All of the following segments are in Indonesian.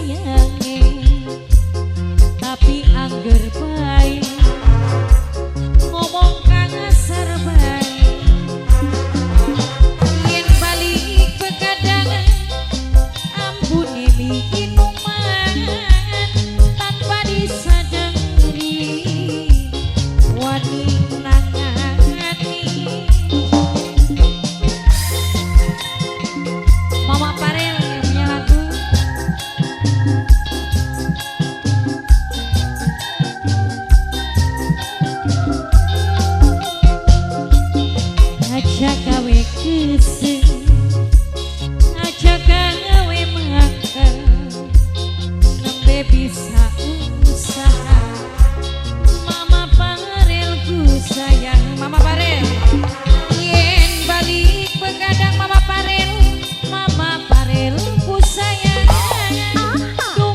sayange tapi angger bae ngomong kang asar bae yen balik begadang ampune bikin uman tanpa disadari wani nangani Mama Parel yang punya lagu aja gawe kesel aja gawe makan nembe bisa usaha Mama Parel ku sayang Mama Parel yen balik begadang Mama Parel ku sayang ku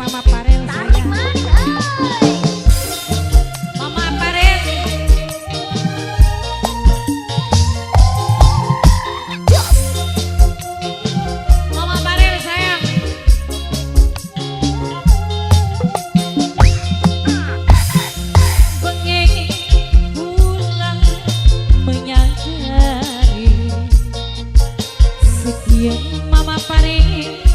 Mama Parel wong paling Mama Parel